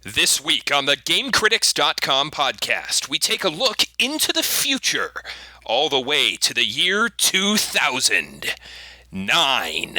This week on the GameCritics.com podcast, we take a look into the future, all the way to the year 2009.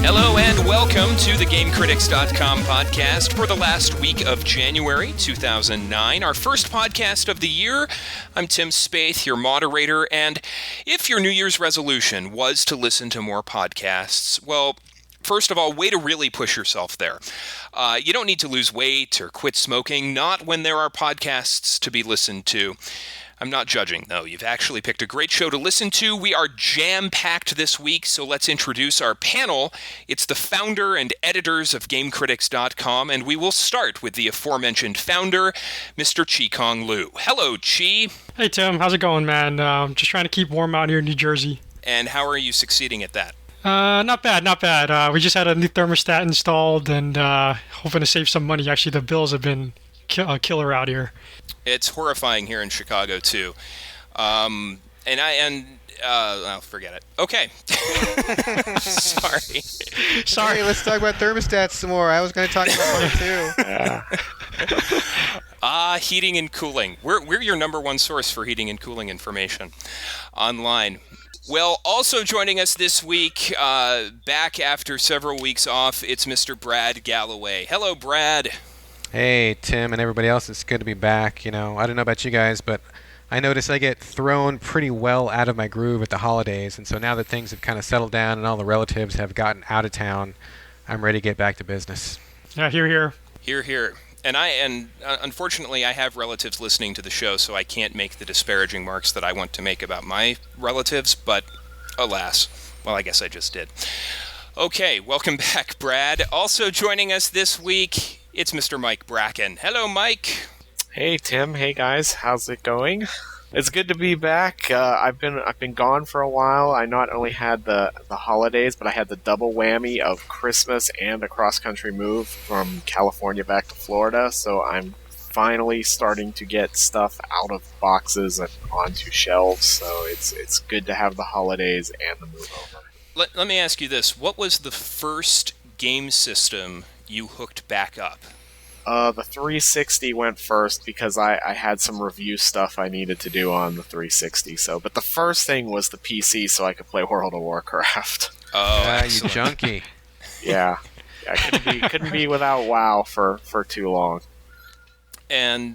Hello and welcome to the GameCritics.com podcast for the last week of January 2009, our first podcast of the year. I'm Tim Spaeth, your moderator, and if your New Year's resolution was to listen to more podcasts, well, first of all, way to really push yourself there. You don't need to lose weight or quit smoking, not when there are podcasts to be listened to. I'm not judging, though. You've actually picked a great show to listen to. We are jam-packed this week, so let's introduce our panel. It's the founder and editors of GameCritics.com, and we will start with the aforementioned founder, Mr. Chi-Kong Liu. Hello, Chi. Hey, Tim. How's it going, man? Just trying to keep warm out here in New Jersey. And how are you succeeding at that? Not bad. We just had a new thermostat installed and hoping to save some money. Actually, the bills have been killer out here. It's horrifying here in Chicago, too. I'll forget it. Okay. Sorry. Hey, let's talk about thermostats some more. I was going to talk about one, too. Heating and cooling. We're your number one source for heating and cooling information online. Well, also joining us this week, back after several weeks off, it's Mr. Brad Gallaway. Hello, Brad. Hey, Tim and everybody else. It's good to be back. I don't know about you guys, but I notice I get thrown pretty well out of my groove at the holidays. And so now that things have kind of settled down and all the relatives have gotten out of town, I'm ready to get back to business. Yeah, hear. Hear. And unfortunately, I have relatives listening to the show, so I can't make the disparaging marks that I want to make about my relatives, but alas, well, I guess I just did. Okay, welcome back, Brad. Also joining us this week, it's Mr. Mike Bracken. Hello, Mike. Hey, Tim. Hey, guys. How's it going? It's good to be back. I've been gone for a while. I not only had the holidays, but I had the double whammy of Christmas and a cross-country move from California back to Florida. So I'm finally starting to get stuff out of boxes and onto shelves. So it's good to have the holidays and the move over. Let me ask you this. What was the first game system you hooked back up? The 360 went first because I had some review stuff I needed to do on the 360. But the first thing was the PC so I could play World of Warcraft. Oh, you junkie. Yeah, couldn't be without WoW for too long. And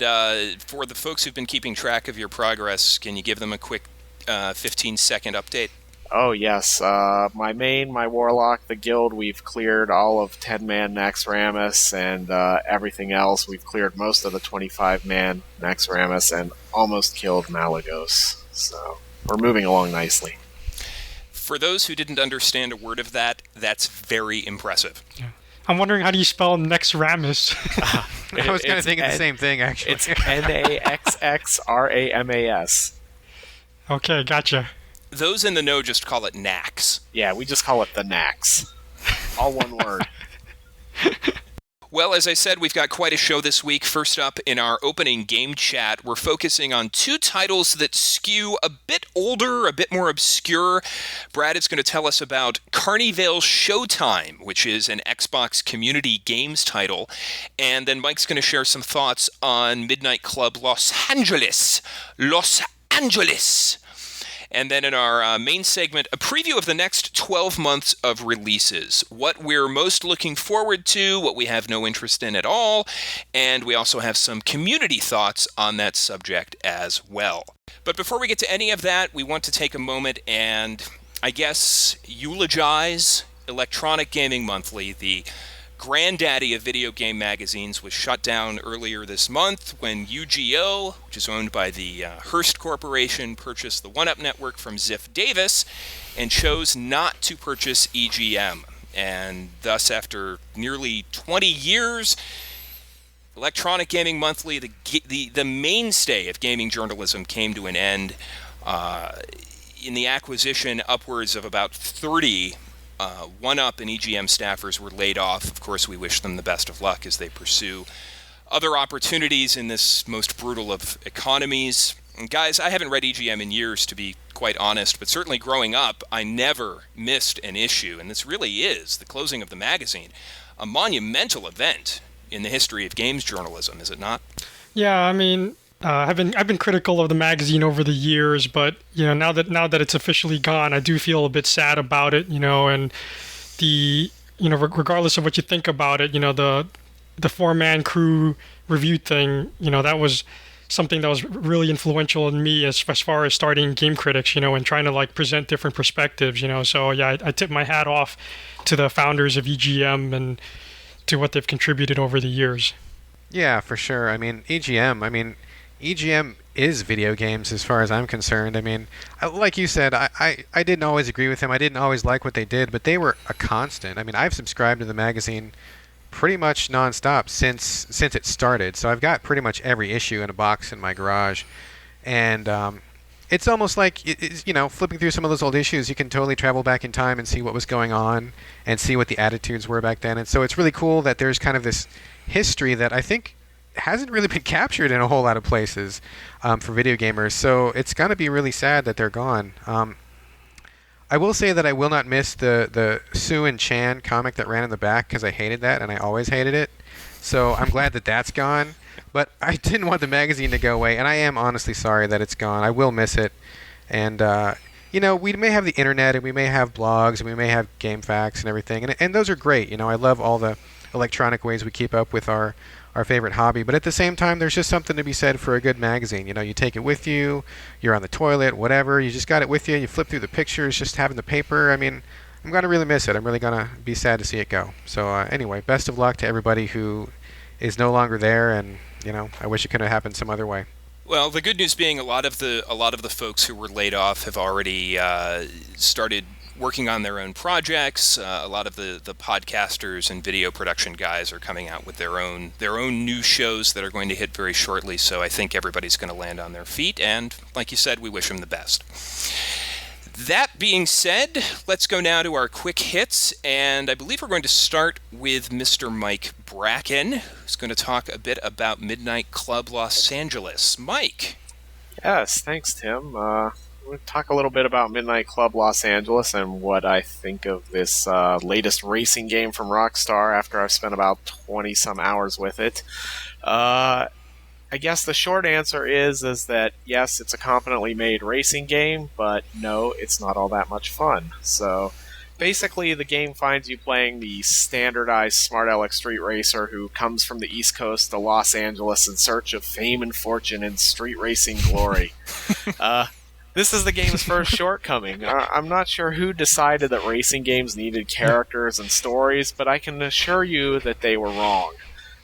for the folks who've been keeping track of your progress, can you give them a quick 15-second update? Oh, yes. My Warlock, the guild, we've cleared all of 10-man Naxxramas, and everything else. We've cleared most of the 25-man Naxxramas and almost killed Malagos. So we're moving along nicely. For those who didn't understand a word of that, that's very impressive. Yeah. I'm wondering, how do you spell Naxxramas? I was kind of thinking the same thing, actually. It's Naxxramas. Okay, gotcha. Those in the know just call it Nax. Yeah, we just call it the Nax. All one word. Well, as I said, we've got quite a show this week. First up, in our opening game chat, we're focusing on two titles that skew a bit older, a bit more obscure. Brad is going to tell us about Carnival Showtime, which is an Xbox Community Games title. And then Mike's going to share some thoughts on Midnight Club Los Angeles. And then in our main segment, a preview of the next 12 months of releases, what we're most looking forward to, what we have no interest in at all, and we also have some community thoughts on that subject as well. But before we get to any of that, we want to take a moment and, I guess, eulogize Electronic Gaming Monthly, the granddaddy of video game magazines, was shut down earlier this month when UGO, which is owned by the Hearst Corporation, purchased the 1UP network from Ziff Davis and chose not to purchase EGM. And thus, after nearly 20 years, Electronic Gaming Monthly, the mainstay of gaming journalism, came to an end. in the acquisition, upwards of about 30 one-up and EGM staffers were laid off. Of course, we wish them the best of luck as they pursue other opportunities in this most brutal of economies. And guys, I haven't read EGM in years, to be quite honest, but certainly growing up, I never missed an issue, and this really is, the closing of the magazine, a monumental event in the history of games journalism, is it not? Yeah, I mean, I've been critical of the magazine over the years, but now that it's officially gone, I do feel a bit sad about it. And regardless of what you think about it, the four-man crew review thing, that was something that was really influential in me as far as starting Game Critics, and trying to present different perspectives, So yeah, I tip my hat off to the founders of EGM and to what they've contributed over the years. Yeah, for sure. EGM is video games as far as I'm concerned. Like you said, I didn't always agree with them. I didn't always like what they did, but they were a constant. I've subscribed to the magazine pretty much nonstop since it started. So I've got pretty much every issue in a box in my garage. And it's almost like, flipping through some of those old issues, you can totally travel back in time and see what was going on and see what the attitudes were back then. And so it's really cool that there's kind of this history that I think hasn't really been captured in a whole lot of places for video gamers. So it's going to be really sad that they're gone. I will say that I will not miss the Sue and Chan comic that ran in the back, because I hated that, and I always hated it. So I'm glad that that's gone. But I didn't want the magazine to go away, and I am honestly sorry that it's gone. I will miss it. And, we may have the internet, and we may have blogs, and we may have game facts and everything. And those are great. I love all the electronic ways we keep up with our favorite hobby. But at the same time, there's just something to be said for a good magazine. You take it with you, you're on the toilet, whatever. You just got it with you. You flip through the pictures, just having the paper. I'm going to really miss it. I'm really going to be sad to see it go. So anyway, best of luck to everybody who is no longer there. And, I wish it could have happened some other way. Well, the good news being a lot of the folks who were laid off have already started working on their own projects. A lot of the podcasters and video production guys are coming out with their own new shows that are going to hit very shortly. So I think everybody's going to land on their feet. And like you said, we wish them the best. That being said, let's go now to our quick hits. And I believe we're going to start with Mr. Mike Bracken, who's going to talk a bit about Midnight Club Los Angeles. Mike. Yes, thanks, Tim. We'll talk a little bit about Midnight Club Los Angeles and what I think of this latest racing game from Rockstar after I've spent about 20-some hours with it. I guess the short answer is that, yes, it's a competently made racing game, but no, it's not all that much fun. So basically, the game finds you playing the standardized Smart Aleck street racer who comes from the East Coast to Los Angeles in search of fame and fortune and street racing glory. This is the game's first shortcoming. I'm not sure who decided that racing games needed characters and stories, but I can assure you that they were wrong.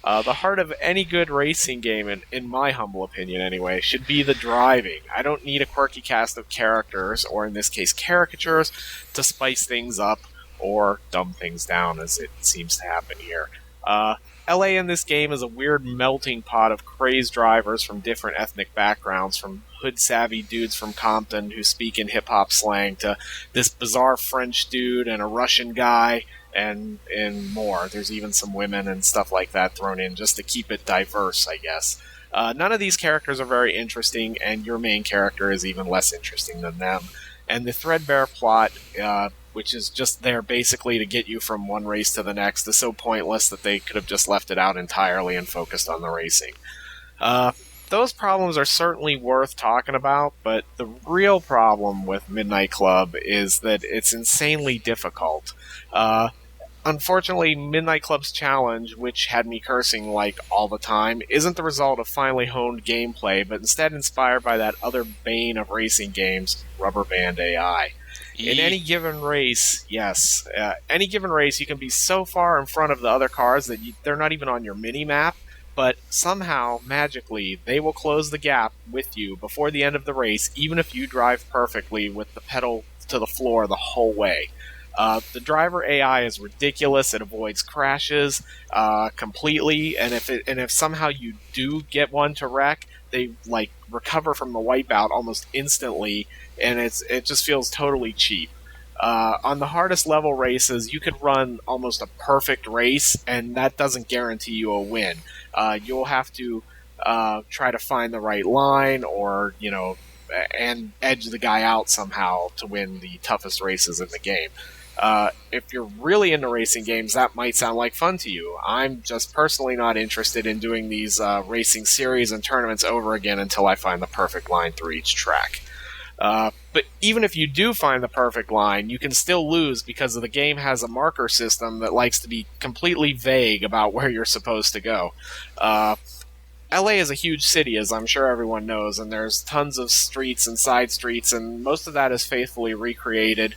The heart of any good racing game, in my humble opinion anyway, should be the driving. I don't need a quirky cast of characters, or in this case caricatures, to spice things up or dumb things down, as it seems to happen here. LA in this game is a weird melting pot of crazed drivers from different ethnic backgrounds, from hood-savvy dudes from Compton who speak in hip-hop slang to this bizarre French dude and a Russian guy and more. There's even some women and stuff like that thrown in just to keep it diverse, I guess. None of these characters are very interesting, and your main character is even less interesting than them. And the threadbare plot, which is just there basically to get you from one race to the next, is so pointless that they could have just left it out entirely and focused on the racing. Those problems are certainly worth talking about, but the real problem with Midnight Club is that it's insanely difficult. Unfortunately, Midnight Club's challenge, which had me cursing all the time, isn't the result of finely honed gameplay, but instead inspired by that other bane of racing games, Rubber Band AI. In any given race, any given race, you can be so far in front of the other cars that they're not even on your mini-map, but somehow, magically, they will close the gap with you before the end of the race, even if you drive perfectly with the pedal to the floor the whole way. The driver AI is ridiculous. It avoids crashes completely, and if somehow you do get one to wreck, they like recover from the wipeout almost instantly, and it just feels totally cheap. On the hardest level races, you could run almost a perfect race, and that doesn't guarantee you a win. You'll have to try to find the right line, or and edge the guy out somehow to win the toughest races in the game. If you're really into racing games, that might sound like fun to you. I'm just personally not interested in doing these racing series and tournaments over again until I find the perfect line through each track. But even if you do find the perfect line, you can still lose because the game has a marker system that likes to be completely vague about where you're supposed to go. LA is a huge city, as I'm sure everyone knows, and there's tons of streets and side streets, and most of that is faithfully recreated.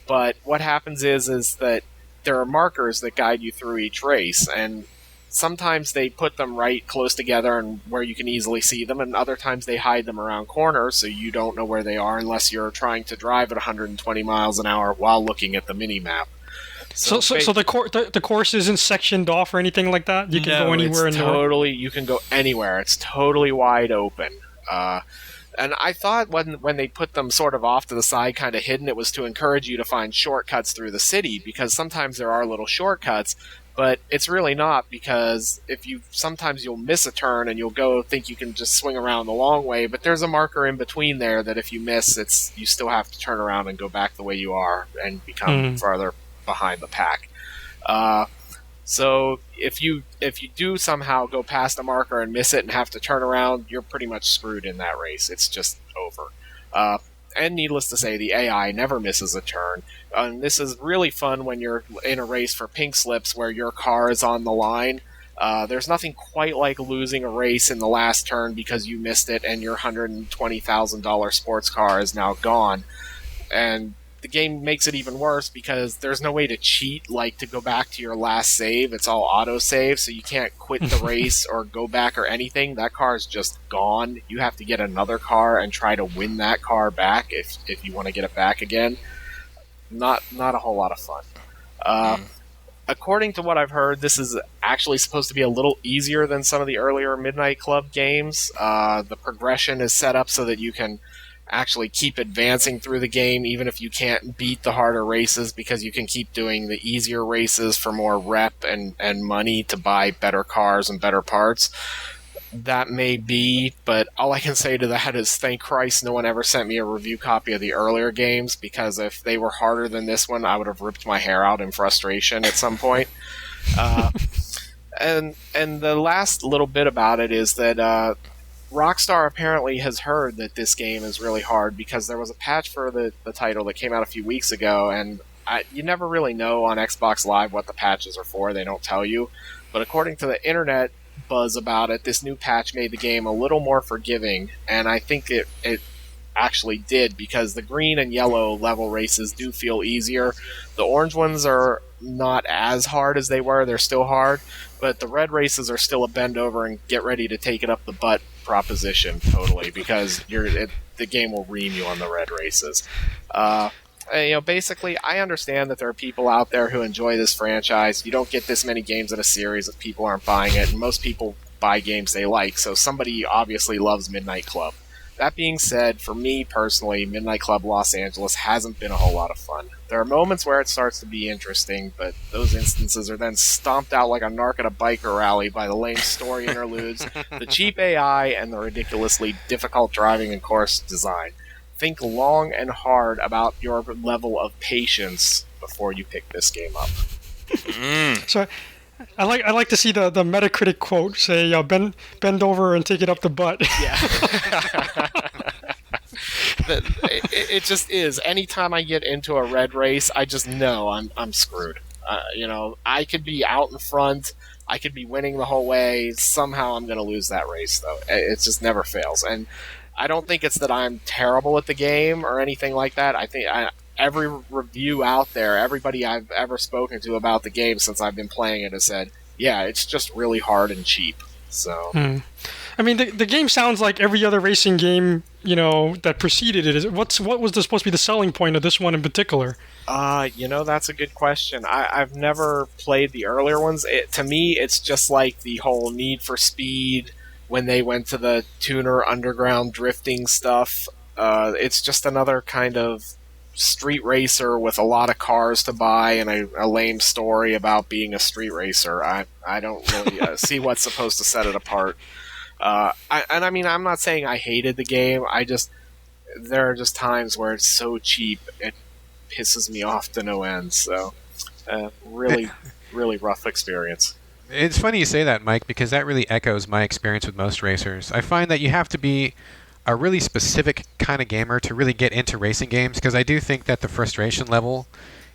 But what happens is that there are markers that guide you through each race, and sometimes they put them right close together and where you can easily see them, and other times they hide them around corners so you don't know where they are unless you're trying to drive at 120 miles an hour while looking at the mini-map. So the course isn't sectioned off or anything like that? You can go anywhere in you can go anywhere. It's totally wide open. And I thought when they put them sort of off to the side, kind of hidden, it was to encourage you to find shortcuts through the city, because sometimes there are little shortcuts, but it's really not, because sometimes you'll miss a turn and you'll think you can just swing around the long way, but there's a marker in between there that if you miss, you still have to turn around and go back the way you are and become farther behind the pack. So if you do somehow go past a marker and miss it and have to turn around, you're pretty much screwed in that race. It's just over. And needless to say, the AI never misses a turn. And this is really fun when you're in a race for pink slips where your car is on the line. There's nothing quite like losing a race in the last turn because you missed it and your $120,000 sports car is now gone. And the game makes it even worse because there's no way to cheat, like to go back to your last save. It's all auto-save, so you can't quit the race or go back or anything. That car is just gone. You have to get another car and try to win that car back if you want to get it back again. Not a whole lot of fun. According to what I've heard, this is actually supposed to be a little easier than some of the earlier Midnight Club games. The progression is set up so that you can actually keep advancing through the game even if you can't beat the harder races, because you can keep doing the easier races for more rep and money to buy better cars and better parts. That may be, but all I can say to that is thank Christ no one ever sent me a review copy of the earlier games, because if they were harder than this one, I would have ripped my hair out in frustration at some point. And the last little bit about it is that Rockstar apparently has heard that this game is really hard, because there was a patch for the title that came out a few weeks ago, and you never really know on Xbox Live what the patches are for. They don't tell you. But according to the internet buzz about it, this new patch made the game a little more forgiving, and I think it actually did, because the green and yellow level races do feel easier. The orange ones are not as hard as they were. They're still hard, but the red races are still a bend over and get ready to take it up the butt proposition totally, because the game will ream you on the red races. Basically, I understand that there are people out there who enjoy this franchise. You don't get this many games in a series if people aren't buying it, and most people buy games they like, so somebody obviously loves Midnight Club. That being said, for me personally, Midnight Club Los Angeles hasn't been a whole lot of fun. There are moments where it starts to be interesting, but those instances are then stomped out like a narc at a biker rally by the lame story interludes, the cheap AI, and the ridiculously difficult driving and course design. Think long and hard about your level of patience before you pick this game up. So I like to see the Metacritic quote say, bend over and take it up the butt. Yeah. It just is. Anytime I get into a red race, I just know I'm screwed. I could be out in front, I could be winning the whole way. Somehow I'm going to lose that race, though. It just never fails. And I don't think it's that I'm terrible at the game or anything like that. I think every review out there, everybody I've ever spoken to about the game since I've been playing it has said, yeah, it's just really hard and cheap. So, I mean, the game sounds like every other racing game, that preceded it. What was supposed to be the selling point of this one in particular? That's a good question. I've never played the earlier ones. To me, it's just like the whole Need for Speed when they went to the tuner underground drifting stuff. It's just another kind of street racer with a lot of cars to buy and a lame story about being a street racer. I don't really see what's supposed to set it apart. I mean, I'm not saying I hated the game. There are just times where it's so cheap it pisses me off to no end. So, really, really rough experience. It's funny you say that, Mike, because that really echoes my experience with most racers. I find that you have to be a really specific kind of gamer to really get into racing games, because I do think that the frustration level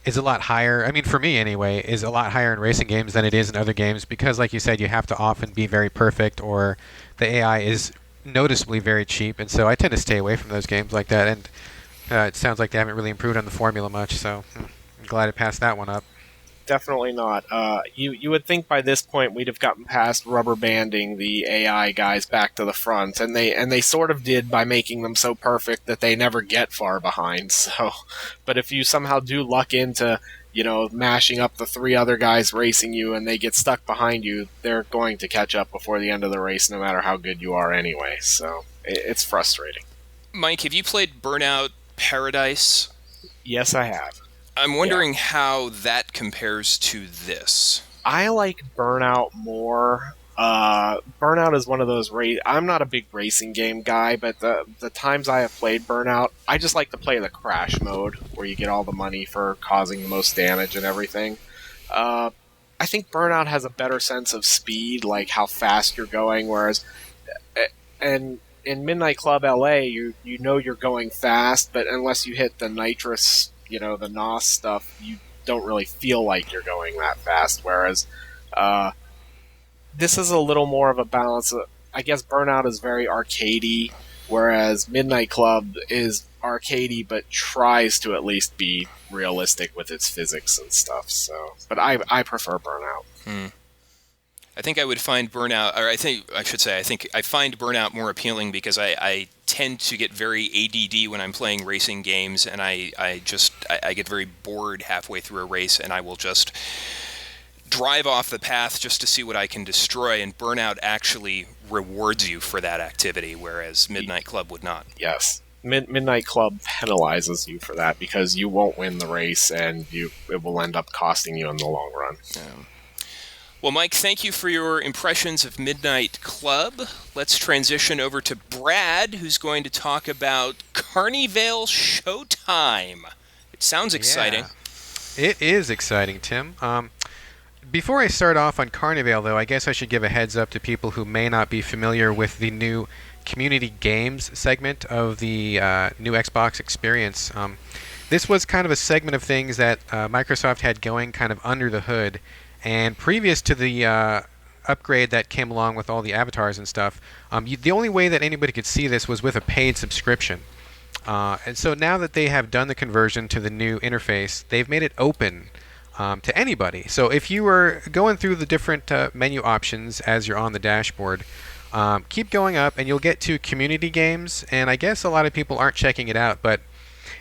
is a lot higher. I mean, for me anyway, is a lot higher in racing games than it is in other games, because like you said, you have to often be very perfect, or the AI is noticeably very cheap, and so I tend to stay away from those games like that, and it sounds like they haven't really improved on the formula much, so I'm glad it passed that one up. Definitely not. You would think by this point we'd have gotten past rubber banding the AI guys back to the front, and they sort of did by making them so perfect that they never get far behind. So, but if you somehow do luck into mashing up the three other guys racing you, and they get stuck behind you, they're going to catch up before the end of the race, no matter how good you are anyway. So it's frustrating. Mike, have you played Burnout Paradise? Yes, I have. I'm wondering how that compares to this. I like Burnout more. Burnout is one of those I'm not a big racing game guy, but the times I have played Burnout, I just like to play the crash mode, where you get all the money for causing the most damage and everything. I think Burnout has a better sense of speed, like how fast you're going, whereas and in Midnight Club LA, you know you're going fast, but unless you hit the nitrous, the NOS stuff, you don't really feel like you're going that fast, whereas this is a little more of a balance. I guess Burnout is very arcadey, whereas Midnight Club is arcadey but tries to at least be realistic with its physics and stuff. So, but I prefer Burnout. I think I would find Burnout, or I think I find Burnout more appealing because I tend to get very ADD when I'm playing racing games, and I get very bored halfway through a race, and I will just drive off the path just to see what I can destroy, and Burnout actually rewards you for that activity, whereas Midnight Club would not. Yes. Midnight Club penalizes you for that because you won't win the race, and it will end up costing you in the long run. Yeah. Well, Mike, thank you for your impressions of Midnight Club. Let's transition over to Brad, who's going to talk about Carnivale Showtime. It sounds exciting. Yeah, it is exciting, Tim. Before I start off on Carnivale, though, I guess I should give a heads up to people who may not be familiar with the new community games segment of the new Xbox experience. This was kind of a segment of things that Microsoft had going kind of under the hood. And previous to the upgrade that came along with all the avatars and stuff, the only way that anybody could see this was with a paid subscription. And so now that they have done the conversion to the new interface, they've made it open to anybody. So if you are going through the different menu options as you're on the dashboard, keep going up and you'll get to community games. And I guess a lot of people aren't checking it out, but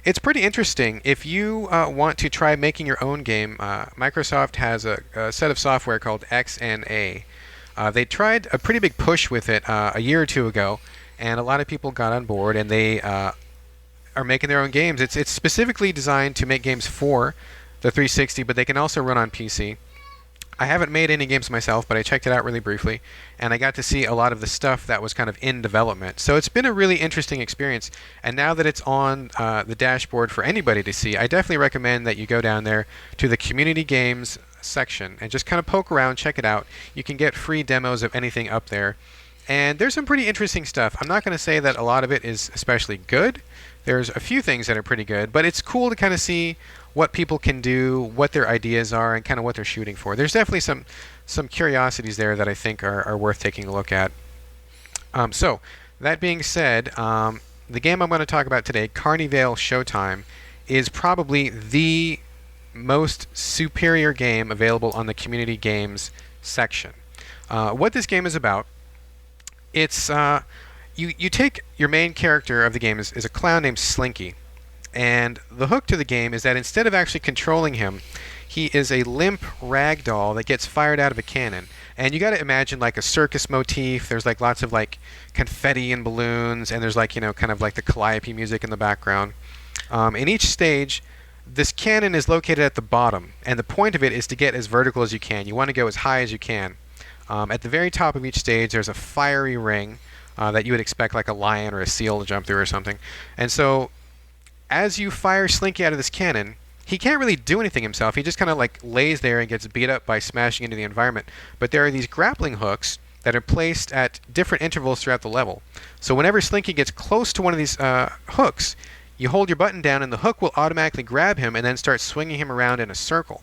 it's pretty interesting. If you want to try making your own game, Microsoft has a set of software called XNA. They tried a pretty big push with it a year or two ago, and a lot of people got on board, and they are making their own games. It's specifically designed to make games for the 360, but they can also run on PC. I haven't made any games myself, but I checked it out really briefly, and I got to see a lot of the stuff that was kind of in development. So it's been a really interesting experience, and now that it's on the dashboard for anybody to see, I definitely recommend that you go down there to the community games section and just kind of poke around, check it out. You can get free demos of anything up there, and there's some pretty interesting stuff. I'm not going to say that a lot of it is especially good. There's a few things that are pretty good, but it's cool to kind of see what people can do, what their ideas are, and kind of what they're shooting for. There's definitely some curiosities there that I think are worth taking a look at. So, that being said, the game I'm going to talk about today, Carnivale Showtime, is probably the most superior game available on the community games section. What this game is about It's you take your main character of the game is a clown named Slinky, and the hook to the game is that instead of actually controlling him, he is a limp rag doll that gets fired out of a cannon. And you got to imagine like a circus motif. There's like lots of like confetti and balloons, and there's like kind of like the calliope music in the background. In each stage, this cannon is located at the bottom, and the point of it is to get as vertical as you can. You want to go as high as you can. At the very top of each stage, there's a fiery ring that you would expect like a lion or a seal to jump through or something. And so, as you fire Slinky out of this cannon, he can't really do anything himself. He just kind of like lays there and gets beat up by smashing into the environment. But there are these grappling hooks that are placed at different intervals throughout the level. So whenever Slinky gets close to one of these hooks, you hold your button down and the hook will automatically grab him and then start swinging him around in a circle.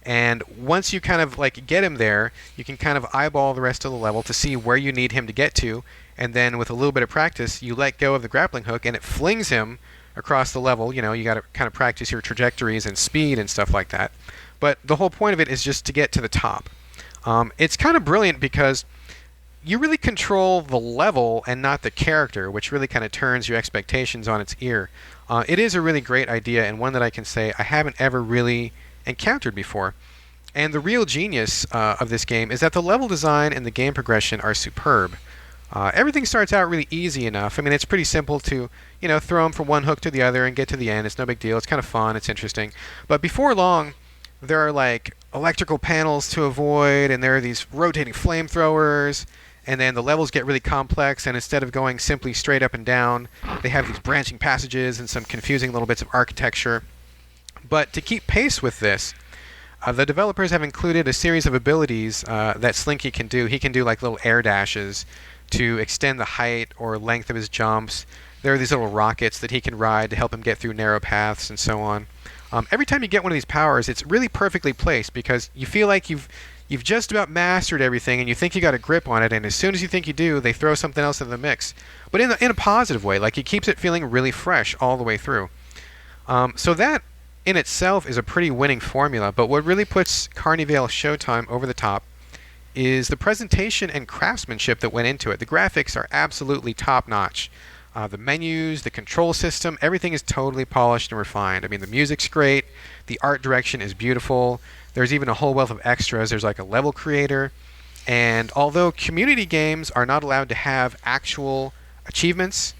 And once you kind of like get him there, you can kind of eyeball the rest of the level to see where you need him to get to. And then with a little bit of practice, you let go of the grappling hook and it flings him across the level. You got to kind of practice your trajectories and speed and stuff like that. But the whole point of it is just to get to the top. It's kind of brilliant because you really control the level and not the character, which really kind of turns your expectations on its ear. It is a really great idea, and one that I can say I haven't ever really encountered before. And the real genius of this game is that the level design and the game progression are superb. Everything starts out really easy enough. I mean, it's pretty simple to, throw them from one hook to the other and get to the end. It's no big deal. It's kind of fun. It's interesting. But before long, there are like electrical panels to avoid, and there are these rotating flamethrowers, and then the levels get really complex, and instead of going simply straight up and down, they have these branching passages and some confusing little bits of architecture. But to keep pace with this, the developers have included a series of abilities that Slinky can do. He can do like little air dashes to extend the height or length of his jumps. There are these little rockets that he can ride to help him get through narrow paths and so on. Every time you get one of these powers, it's really perfectly placed because you feel like you've just about mastered everything and you think you got a grip on it, and as soon as you think you do, they throw something else in the mix. But in a positive way, like it keeps it feeling really fresh all the way through. So that in itself is a pretty winning formula, but what really puts Carnivale Showtime over the top is the presentation and craftsmanship that went into it. The graphics are absolutely top-notch. The menus, the control system, everything is totally polished and refined. I mean, the music's great, the art direction is beautiful, there's even a whole wealth of extras. There's like a level creator, and although community games are not allowed to have actual achievements,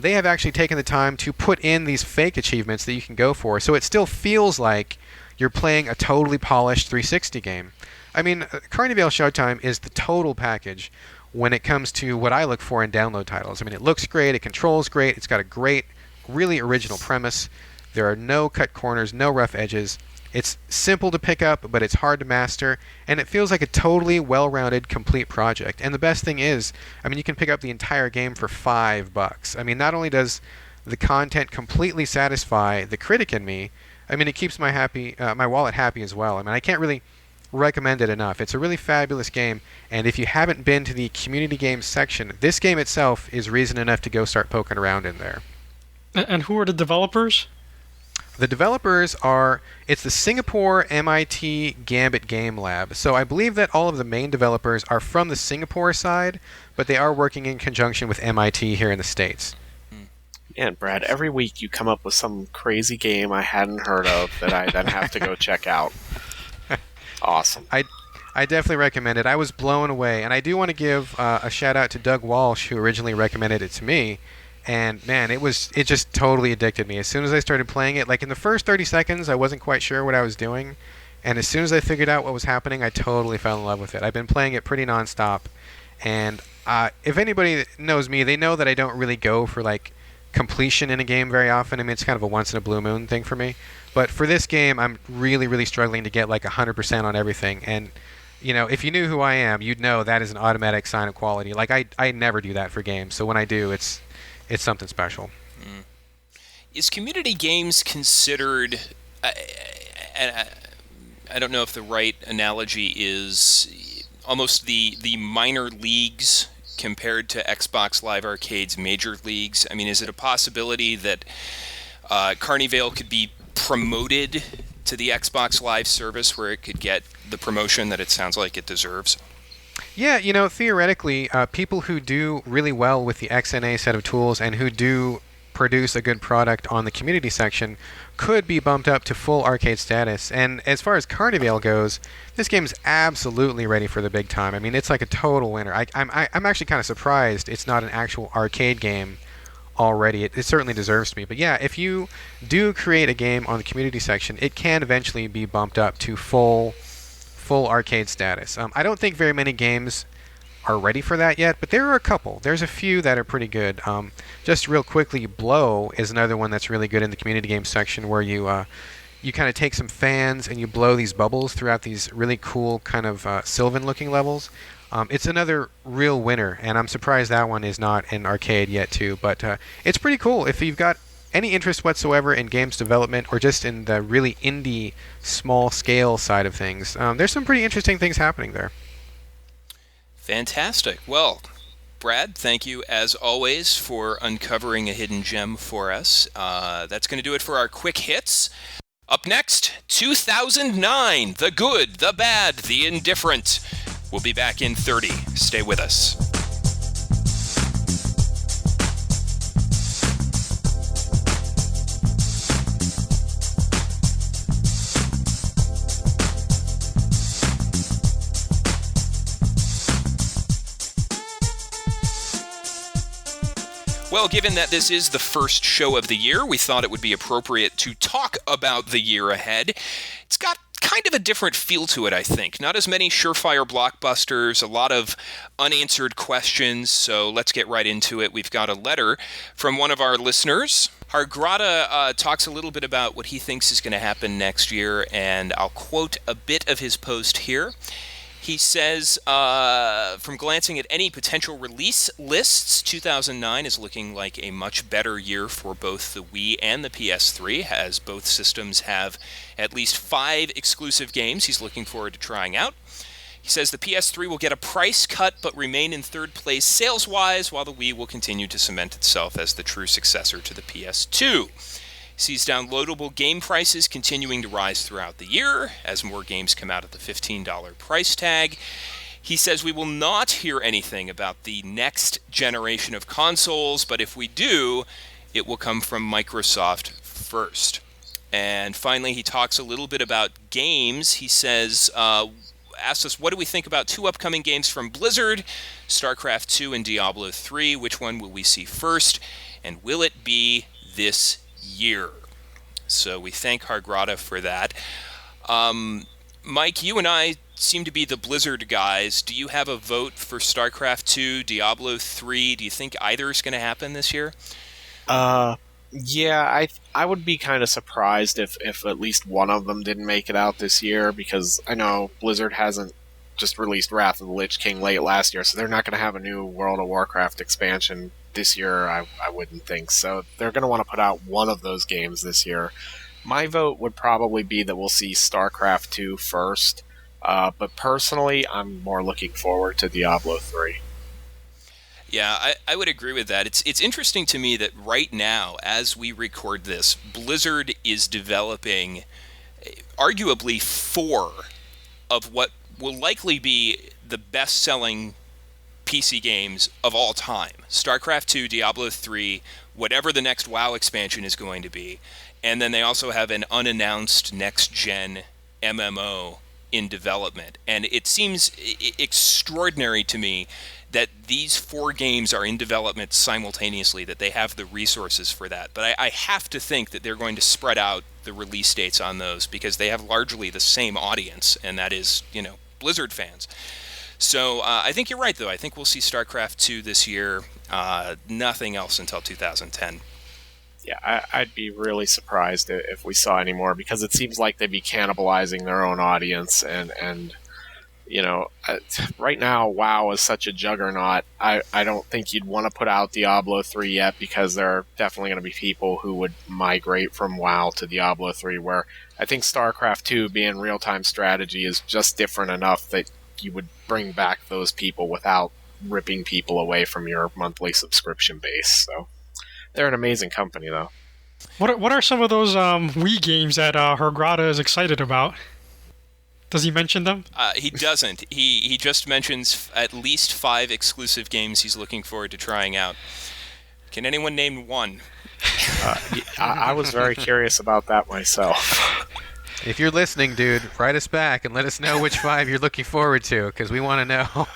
they have actually taken the time to put in these fake achievements that you can go for, so it still feels like you're playing a totally polished 360 game. I mean, Carnivale Showtime is the total package when it comes to what I look for in download titles. I mean, it looks great, it controls great, it's got a great, really original premise. There are no cut corners, no rough edges. It's simple to pick up, but it's hard to master, and it feels like a totally well-rounded, complete project. And the best thing is, I mean, you can pick up the entire game for $5. I mean, not only does the content completely satisfy the critic in me, I mean, it keeps my wallet happy as well. I mean, I can't really recommend it enough. It's a really fabulous game, and if you haven't been to the community games section, this game itself is reason enough to go start poking around in there. And who are the developers? The developers it's the Singapore MIT Gambit Game Lab. So I believe that all of the main developers are from the Singapore side, but they are working in conjunction with MIT here in the States. Man, Brad, every week you come up with some crazy game I hadn't heard of that I then have to go check out. Awesome. I definitely recommend it. I was blown away, and I do want to give a shout out to Doug Walsh, who originally recommended it to me. And man, it just totally addicted me. As soon as I started playing it, like in the first 30 seconds, I wasn't quite sure what I was doing, and as soon as I figured out what was happening, I totally fell in love with it. I've been playing it pretty nonstop, and if anybody knows me, they know that I don't really go for like completion in a game very often. I mean, it's kind of a once in a blue moon thing for me. But for this game, I'm really, really struggling to get like 100% on everything. And, if you knew who I am, you'd know that is an automatic sign of quality. Like, I never do that for games. So when I do, it's something special. Mm. Is community games considered... I don't know if the right analogy is almost the minor leagues compared to Xbox Live Arcade's major leagues. I mean, is it a possibility that Carnivale could be promoted to the Xbox Live service where it could get the promotion that it sounds like it deserves? Yeah, theoretically, people who do really well with the XNA set of tools and who do produce a good product on the community section could be bumped up to full arcade status. And as far as Carnivale goes, this game's absolutely ready for the big time. I mean, it's like a total winner. I'm actually kind of surprised it's not an actual arcade game already. It certainly deserves to be. But yeah, if you do create a game on the community section, it can eventually be bumped up to full arcade status. I don't think very many games are ready for that yet, but there are a couple. There's a few that are pretty good. Just real quickly, Blow is another one that's really good in the community game section, where you kind of take some fans and you blow these bubbles throughout these really cool kind of Sylvan-looking levels. It's another real winner, and I'm surprised that one is not in arcade yet too. But it's pretty cool. If you've got any interest whatsoever in games development or just in the really indie, small-scale side of things, there's some pretty interesting things happening there. Fantastic. Well, Brad, thank you as always for uncovering a hidden gem for us. That's going to do it for our quick hits. Up next, 2009, the good, the bad, the indifferent. We'll be back in 30. Stay with us. Well, given that this is the first show of the year, we thought it would be appropriate to talk about the year ahead. It's got kind of a different feel to it, I think. Not as many surefire blockbusters, a lot of unanswered questions, so let's get right into it. We've got a letter from one of our listeners. Hargrada talks a little bit about what he thinks is going to happen next year, and I'll quote a bit of his post here. He says, from glancing at any potential release lists, 2009 is looking like a much better year for both the Wii and the PS3, as both systems have at least 5 exclusive games he's looking forward to trying out. He says the PS3 will get a price cut but remain in third place sales-wise, while the Wii will continue to cement itself as the true successor to the PS2. Sees downloadable game prices continuing to rise throughout the year as more games come out at the $15 price tag. He says we will not hear anything about the next generation of consoles, but if we do, it will come from Microsoft first. And finally, he talks a little bit about games. He says, asks us, what do we think about 2 upcoming games from Blizzard, StarCraft 2 and Diablo 3? Which one will we see first? And will it be this year? So we thank Hargrada for that. Mike, you and I seem to be the Blizzard guys. Do you have a vote for StarCraft 2, Diablo 3? Do you think either is going to happen this year? Yeah, I would be kind of surprised if at least one of them didn't make it out this year, because I know Blizzard hasn't just released Wrath of the Lich King late last year, so they're not going to have a new World of Warcraft expansion this year, I wouldn't think. So they're going to want to put out one of those games this year. My vote would probably be that we'll see StarCraft 2 first, but personally, I'm more looking forward to Diablo 3. Yeah, I would agree with that. It's interesting to me that right now, as we record this, Blizzard is developing arguably 4 of what will likely be the best-selling PC games of all time. StarCraft 2, Diablo 3, whatever the next WoW expansion is going to be. And then they also have an unannounced next-gen MMO in development. And it seems extraordinary to me that these 4 games are in development simultaneously, that they have the resources for that. But I have to think that they're going to spread out the release dates on those, because they have largely the same audience, and that is, Blizzard fans. So I think you're right, though. I think we'll see StarCraft 2 this year. Nothing else until 2010. Yeah, I'd be really surprised if we saw any more, because it seems like they'd be cannibalizing their own audience. And right now, WoW is such a juggernaut. I don't think you'd want to put out Diablo 3 yet, because there are definitely going to be people who would migrate from WoW to Diablo 3, where I think StarCraft 2 being real-time strategy is just different enough that you would bring back those people without ripping people away from your monthly subscription base. So they're an amazing company, though. What are some of those Wii games that Hargrada is excited about? Does he mention them? He doesn't. He just mentions at least 5 exclusive games he's looking forward to trying out. Can anyone name one? I was very curious about that myself. If you're listening, dude, write us back and let us know which 5 you're looking forward to, because we want to know.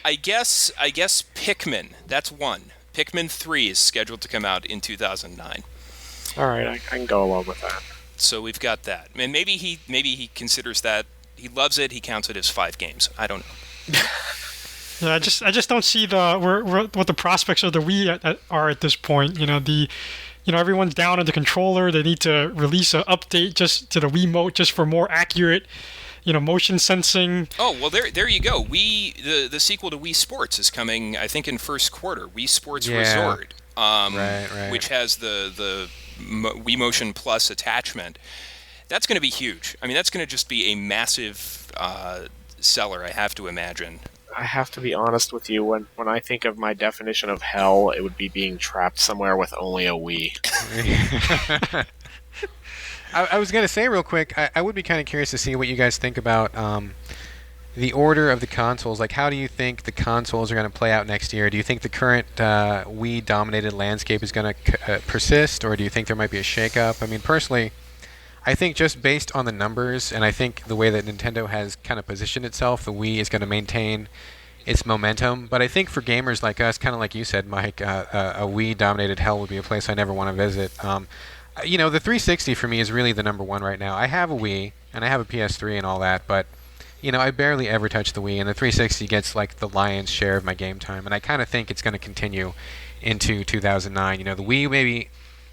I guess Pikmin. That's one. Pikmin 3 is scheduled to come out in 2009. All right, I can go along with that. So we've got that. And maybe he considers that, he loves it, he counts it as 5 games. I don't know. Yeah, I just don't see what the prospects of the Wii are at this point. Everyone's down on the controller. They need to release an update just to the Wiimote just for more accurate, motion sensing. Oh, well, there you go. The sequel to Wii Sports is coming, I think, in first quarter. Wii Sports Resort, right. which has the Wii Motion Plus attachment. That's going to be huge. I mean, that's going to just be a massive seller, I have to imagine. I have to be honest with you. When I think of my definition of hell, it would be being trapped somewhere with only a Wii. I was going to say real quick, I would be kind of curious to see what you guys think about the order of the consoles. Like, how do you think the consoles are going to play out next year? Do you think the current Wii-dominated landscape is going to persist, or do you think there might be a shakeup? I mean, personally, I think just based on the numbers, and I think the way that Nintendo has kind of positioned itself, the Wii is going to maintain its momentum. But I think for gamers like us, kind of like you said, Mike, a Wii-dominated hell would be a place I never want to visit. The 360 for me is really the number one right now. I have a Wii, and I have a PS3 and all that, but I barely ever touch the Wii, and the 360 gets like the lion's share of my game time, and I kind of think it's going to continue into 2009. The Wii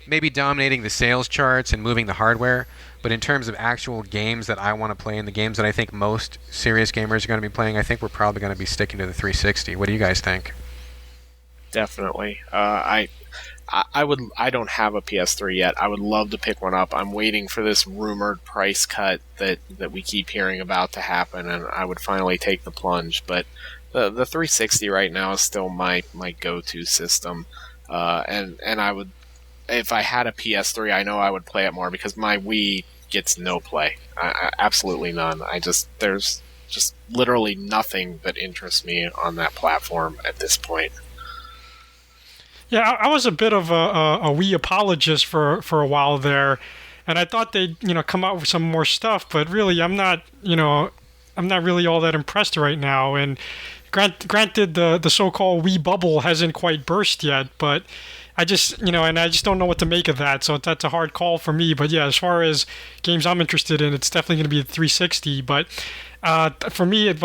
maybe dominating the sales charts and moving the hardware, but in terms of actual games that I want to play and the games that I think most serious gamers are going to be playing, I think we're probably going to be sticking to the 360. What do you guys think? Definitely. I don't have a PS3 yet. I would love to pick one up. I'm waiting for this rumored price cut that we keep hearing about to happen, and I would finally take the plunge. But the 360 right now is still my go-to system, and I would, if I had a PS3, I know I would play it more because my Wii gets no play. Absolutely none. There's just literally nothing that interests me on that platform at this point. Yeah, I was a bit of a Wii apologist for a while there, and I thought they'd come out with some more stuff, but really I'm not really all that impressed right now. And granted, the so-called Wii bubble hasn't quite burst yet, but I just don't know what to make of that. So that's a hard call for me. But yeah, as far as games I'm interested in, it's definitely going to be the 360. But for me,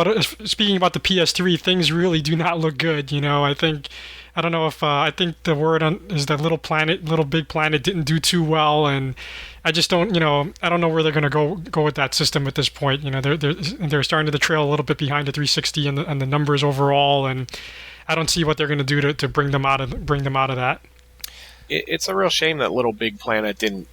speaking about the PS3, things really do not look good. I don't know if I think the word is that Little Big Planet didn't do too well, and I just don't I don't know where they're going to go with that system at this point. They're starting to trail a little bit behind the 360 and the numbers overall, and I don't see what they're going to do to bring them out of that. It's a real shame that Little Big Planet didn't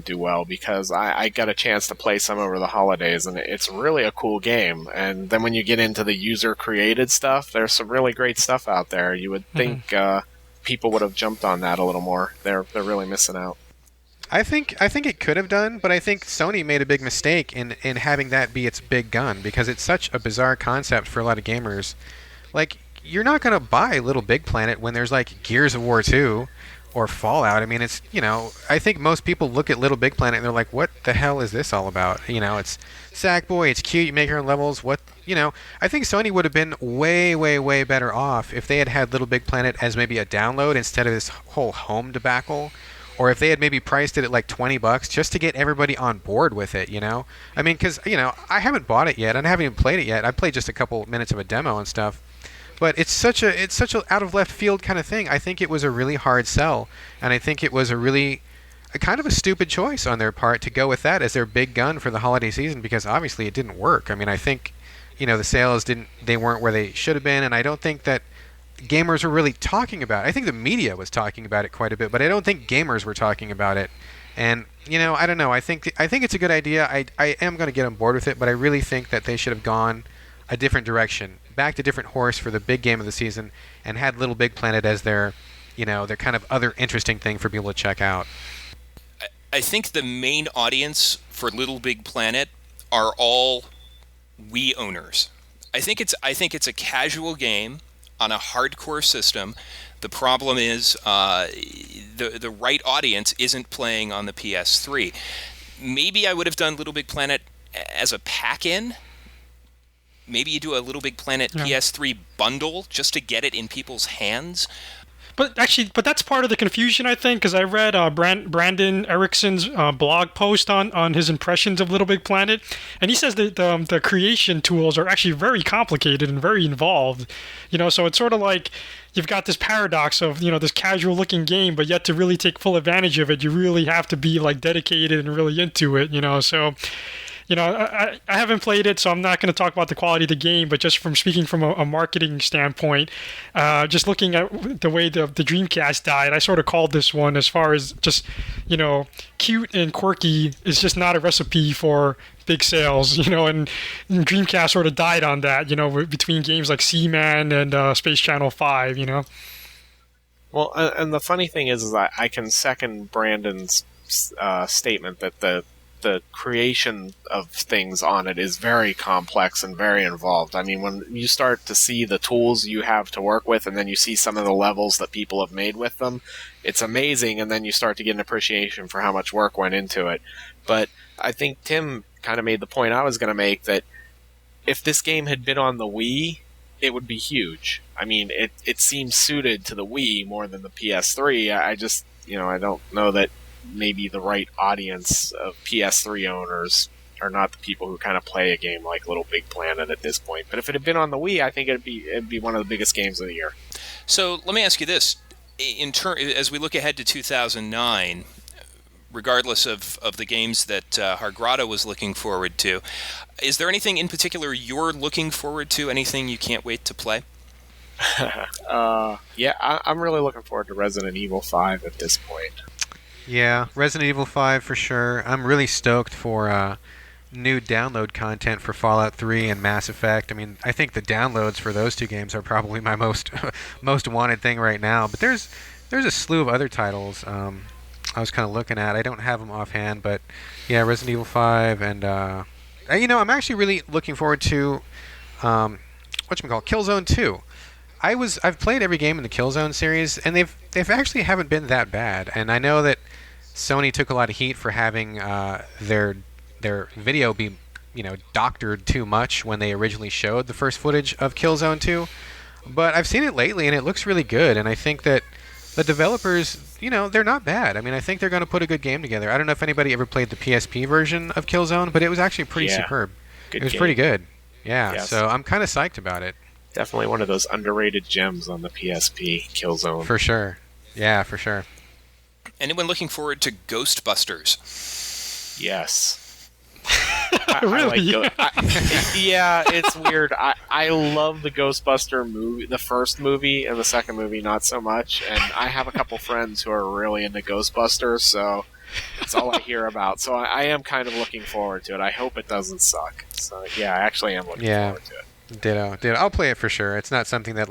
do well, because I got a chance to play some over the holidays, and it's really a cool game. And then when you get into the user-created stuff, there's some really great stuff out there. You would think people would have jumped on that a little more. They're really missing out. I think it could have done, but I think Sony made a big mistake in having that be its big gun, because it's such a bizarre concept for a lot of gamers. Like, you're not going to buy Little Big Planet when there's like Gears of War 2 or Fallout. I mean, it's, I think most people look at Little Big Planet and they're like, what the hell is this all about? It's Sackboy, it's cute, you make your own levels, I think Sony would have been way, way, way better off if they had Little Big Planet as maybe a download instead of this whole home debacle, or if they had maybe priced it at like $20 just to get everybody on board with it, I mean, because, I haven't bought it yet, and I haven't even played it yet. I played just a couple minutes of a demo and stuff. But it's such a out of left field kind of thing. I think it was a really hard sell, and I think it was a kind of a stupid choice on their part to go with that as their big gun for the holiday season, because obviously it didn't work. I mean, I think the sales weren't where they should have been, and I don't think that gamers were really talking about it. I think the media was talking about it quite a bit, but I don't think gamers were talking about it. And I don't know. I think it's a good idea. I am going to get on board with it, but I really think that they should have gone a different direction, backed a different horse for the big game of the season, and had Little Big Planet as their kind of other interesting thing for people to check out. I think the main audience for Little Big Planet are all Wii owners. I think it's a casual game on a hardcore system. The problem is the right audience isn't playing on the PS3. Maybe I would have done Little Big Planet as a pack-in. Maybe you do a Little Big Planet PS3 bundle just to get it in people's hands. But that's part of the confusion, I think, because I read Brandon Erickson's blog post on his impressions of Little Big Planet, and he says that the creation tools are actually very complicated and very involved. So it's sort of like you've got this paradox of this casual-looking game, but yet to really take full advantage of it, you really have to be like dedicated and really into it. So. I haven't played it, so I'm not going to talk about the quality of the game, but just from speaking from a marketing standpoint, just looking at the way the Dreamcast died, I sort of called this one as far as just, cute and quirky is just not a recipe for big sales, and Dreamcast sort of died on that, between games like Seaman and Space Channel 5, Well, and the funny thing is I can second Brandon's statement that the creation of things on it is very complex and very involved. I mean, when you start to see the tools you have to work with, and then you see some of the levels that people have made with them, it's amazing, and then you start to get an appreciation for how much work went into it. But I think Tim kind of made the point I was going to make, that if this game had been on the Wii, it would be huge. I mean, it seems suited to the Wii more than the PS3. I just, I don't know that maybe the right audience of PS3 owners are not the people who kind of play a game like Little Big Planet at this point. But if it had been on the Wii, I think it'd be one of the biggest games of the year. So let me ask you this: as we look ahead to 2009, regardless of the games that Hargrada was looking forward to, is there anything in particular you're looking forward to? Anything you can't wait to play? Yeah, I'm really looking forward to Resident Evil 5 at this point. Yeah, Resident Evil 5 for sure. I'm really stoked for new download content for Fallout 3 and Mass Effect. I mean, I think the downloads for those two games are probably my most wanted thing right now. But there's a slew of other titles I was kind of looking at. I don't have them offhand, but yeah, Resident Evil 5 and I'm actually really looking forward to Killzone 2. I've played every game in the Killzone series, and they've actually haven't been that bad. And I know that Sony took a lot of heat for having their video be doctored too much when they originally showed the first footage of Killzone 2. But I've seen it lately, and it looks really good. And I think that the developers, they're not bad. I mean, I think they're going to put a good game together. I don't know if anybody ever played the PSP version of Killzone, but it was actually pretty superb. It was pretty good. Yeah, yes. So I'm kind of psyched about it. Definitely one of those underrated gems on the PSP, Killzone. For sure. Yeah, for sure. Anyone looking forward to Ghostbusters? Yes. Really? Yeah, it's weird. I love the Ghostbuster movie, the first movie, and the second movie not so much. And I have a couple friends who are really into Ghostbusters, so it's all I hear about. So I am kind of looking forward to it. I hope it doesn't suck. So yeah, I actually am looking forward to it. Ditto. I'll play it for sure. It's not something that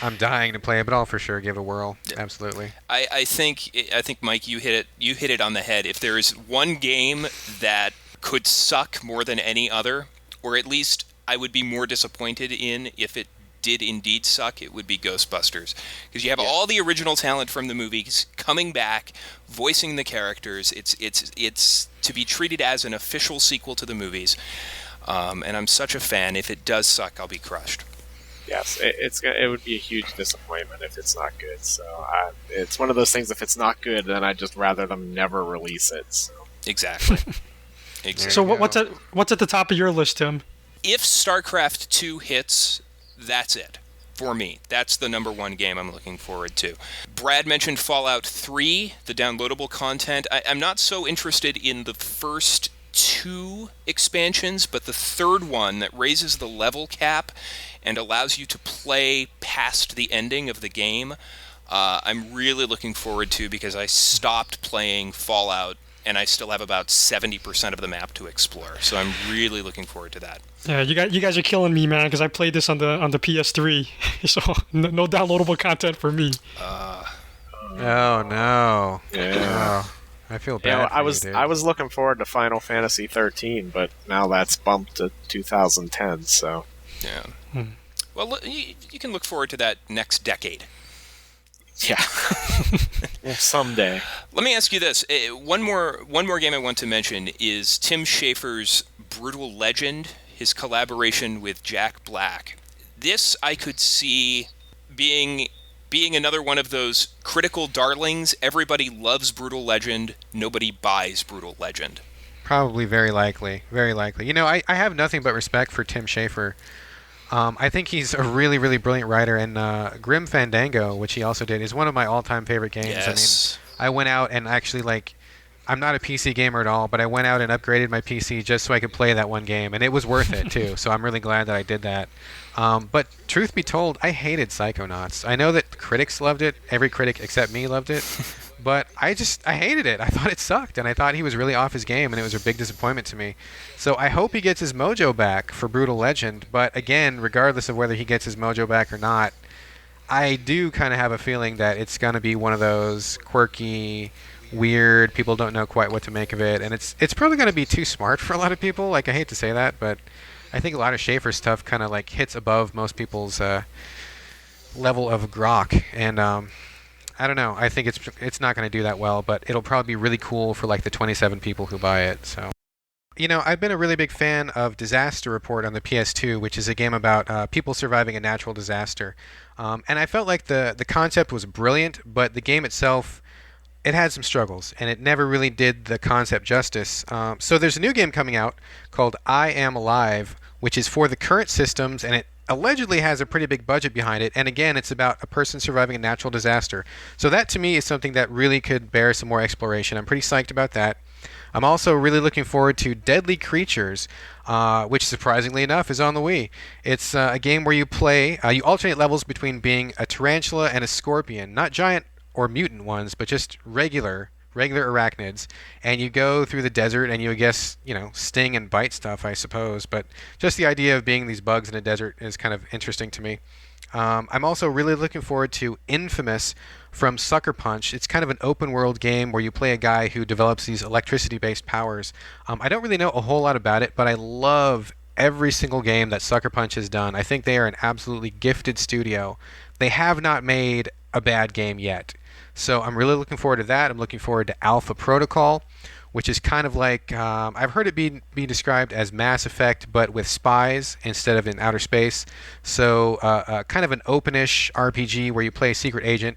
I'm dying to play, but I'll for sure give it a whirl. Absolutely. I think Mike, you hit it on the head. If there is one game that could suck more than any other, or at least I would be more disappointed in if it did indeed suck, it would be Ghostbusters, because you have all the original talent from the movies coming back, voicing the characters. It's to be treated as an official sequel to the movies. And I'm such a fan. If it does suck, I'll be crushed. Yes, it would be a huge disappointment if it's not good. So it's one of those things. If it's not good, then I'd just rather them never release it. So. Exactly. So what's at the top of your list, Tim? If StarCraft 2 hits, that's it for me. That's the number one game I'm looking forward to. Brad mentioned Fallout 3, the downloadable content. I'm not so interested in the first 2 expansions, but the third one that raises the level cap and allows you to play past the ending of the game, I'm really looking forward to, because I stopped playing Fallout and I still have about 70% of the map to explore. So I'm really looking forward to that. Yeah, you guys are killing me, man, because I played this on the PS3, so no downloadable content for me. Oh no. Yeah. I feel You know, bad for you, dude. I was looking forward to Final Fantasy 13, but now that's bumped to 2010. So Yeah. Hmm. Well, you can look forward to that next decade. yeah, well, someday. Let me ask you this: one more game I want to mention is Tim Schafer's Brutal Legend, his collaboration with Jack Black. This I could see being another one of those critical darlings. Everybody loves Brutal Legend. Nobody buys Brutal Legend. Probably very likely. Very likely. You know, I have nothing but respect for Tim Schafer. I think he's a really, really brilliant writer, and Grim Fandango, which he also did, is one of my all-time favorite games. Yes. I mean, I went out and actually, I'm not a PC gamer at all, but I went out and upgraded my PC just so I could play that one game, and it was worth it, too, so I'm really glad that I did that. But truth be told, I hated Psychonauts. I know that critics loved it. Every critic except me loved it. But I hated it. I thought it sucked, and I thought he was really off his game, and it was a big disappointment to me. So I hope he gets his mojo back for Brutal Legend, but again, regardless of whether he gets his mojo back or not, I do kind of have a feeling that it's going to be one of those quirky, weird, people don't know quite what to make of it, and it's probably going to be too smart for a lot of people. Like, I hate to say that, but I think a lot of Schaefer stuff kind of hits above most people's level of grok, and I don't know. I think it's not going to do that well, but it'll probably be really cool for the 27 people who buy it. So, you know, I've been a really big fan of Disaster Report on the PS2, which is a game about people surviving a natural disaster. And I felt like the concept was brilliant, but the game itself, it had some struggles, and it never really did the concept justice. So there's a new game coming out called I Am Alive, which is for the current systems, and it allegedly has a pretty big budget behind it, and again, it's about a person surviving a natural disaster. So that to me is something that really could bear some more exploration. I'm pretty psyched about that. I'm also really looking forward to Deadly Creatures, which surprisingly enough is on the Wii. It's a game where you alternate levels between being a tarantula and a scorpion, not giant or mutant ones, but just regular arachnids, and you go through the desert and you sting and bite stuff, I suppose, but just the idea of being these bugs in a desert is kind of interesting to me. I'm also really looking forward to Infamous from Sucker Punch. It's kind of an open world game where you play a guy who develops these electricity based powers. I don't really know a whole lot about it, but I love every single game that Sucker Punch has done. I think they are an absolutely gifted studio. They have not made a bad game yet. So I'm really looking forward to that. I'm looking forward to Alpha Protocol, which is kind of I've heard it be described as Mass Effect, but with spies instead of in outer space. So kind of an openish RPG where you play a secret agent.